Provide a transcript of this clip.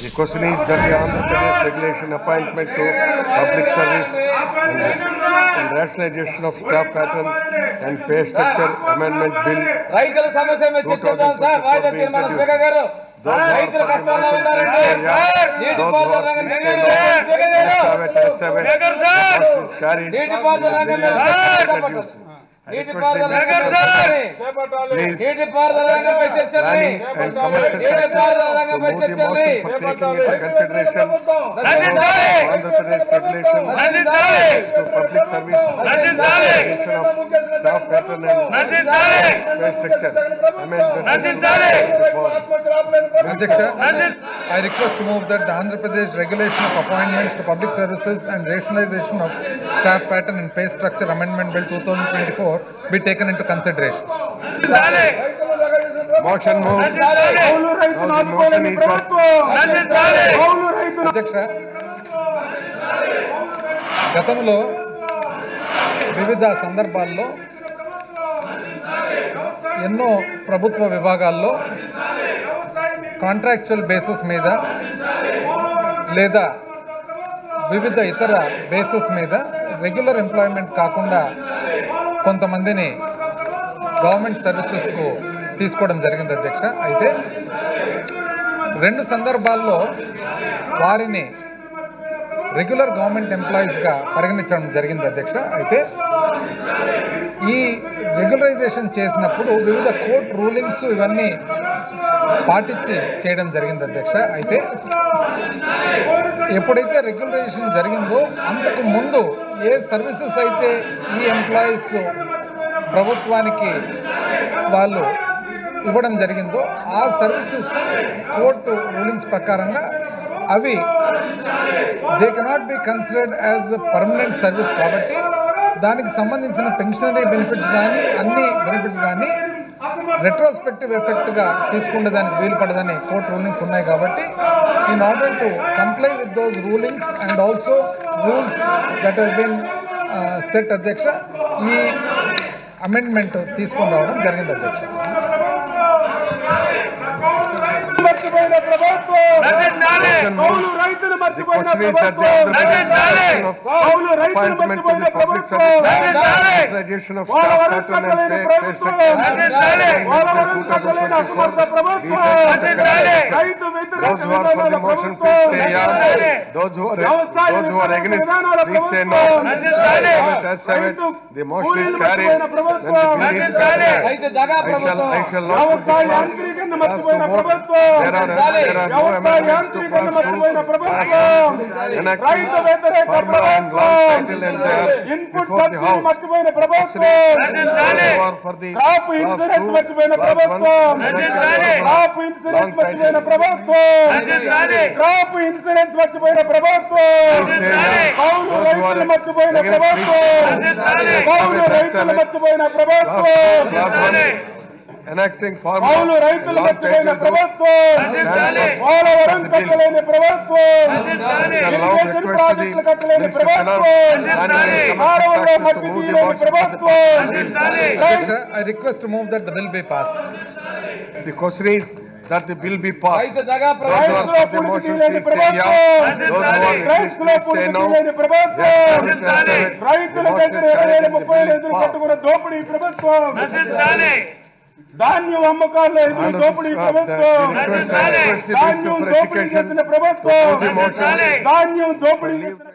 The question is that the Andhra Pradesh regulation appointment to public service and rationalization of staff pattern and pay structure amendment bill 2024 be introduced. Those who are for the motion, please say yes. Those who are please say no. Please have it. The motion is carried. The bill is introduced. I request the please planning and commercial section to move the motion for taking into consideration Andhra Pradesh regulation to public service, regulation of staff pattern and pay structure amendment. I request to move that the Andhra Pradesh regulation of appointments to public services and rationalization of staff pattern and pay structure amendment bill 2024 be taken into consideration. Motion moved. Now the motion is అధ్యక్ష, గతంలో వివిధ సందర్భాల్లో ఎన్నో ప్రభుత్వ విభాగాల్లో contractual basis మీద లేదా వివిధ ఇతర బేసిస్ మీద రెగ్యులర్ ఎంప్లాయ్మెంట్ కాకుండా కొంతమందిని గవర్నమెంట్ సర్వీసెస్కు తీసుకోవడం జరిగింది అధ్యక్ష. అయితే రెండు సందర్భాల్లో వారిని రెగ్యులర్ గవర్నమెంట్ ఎంప్లాయీస్గా పరిగణించడం జరిగింది అధ్యక్ష. అయితే ఈ రెగ్యులరైజేషన్ చేసినప్పుడు వివిధ కోర్ట్ రూలింగ్స్ ఇవన్నీ పాటించి చేయడం జరిగింది అధ్యక్ష. అయితే ఎప్పుడైతే రెగ్యులరైజేషన్ జరిగిందో అంతకు ముందు ఏ సర్వీసెస్ అయితే ఈ ఎంప్లాయీస్ ప్రభుత్వానికి వాళ్ళు ఇవ్వడం జరిగిందో ఆ సర్వీసెస్ కోర్టు రూలింగ్స్ ప్రకారంగా అవి they cannot be considered as permanent service కాబట్టి దానికి సంబంధించిన పెన్షనరీ బెనిఫిట్స్ కానీ అన్ని బెనిఫిట్స్ కానీ రెట్రోస్పెక్టివ్ ఎఫెక్ట్గా తీసుకునే దానికి వీలు పడదని కోర్టు రూలింగ్స్ ఉన్నాయి కాబట్టి in order to comply with those rulings and also rules that have been set అధ్యక్ష ఈ అమెండ్మెంట్ తీసుకొని రావడం జరిగింది అధ్యక్ష. The question is that the Andhra Pradesh appointment to the public service rationalization of staff pattern and pay structure Those who are for the motion, please say yes. Those who are against, please say no. The motion is carried. Then the bill is carried. I shall not put the class to vote. There are no amendments to pass through. Enacting formula and long title and there before the house. For the class 2, class 1, long title. Crop insurance మర్చిపోయిన ప్రభుత్వం, రైతులు మర్చిపోయిన ప్రభుత్వం, enacting formula రైతులు మర్చిపోయిన ప్రభుత్వం, పోలవరం కట్టలేని ప్రభుత్వం, ఇరిగేషన్ ప్రాజెక్టులు కట్టలేని ప్రభుత్వం, కాలువల్లో మట్టి తీయలేని ప్రభుత్వం. I request to move that the bill be passed. The question is that the bill be passed. Those who are రైతుల for the motion, పుణ్యతిలేని please say yes. Those who are against, రైతుల please say no. పుణ్యతిలేని ప్రభుత్వం, రైతుల దగ్గర 20,000 ఎదురు పట్టుకున్న దోపిడీ ప్రభుత్వం, ధాన్యం అమ్మకాల్లో ఎదురు దోపిడీ ప్రభుత్వం, ధాన్యం దోపిడీ చేసిన ప్రభుత్వం, ధాన్యం దోపిడీ చేసిన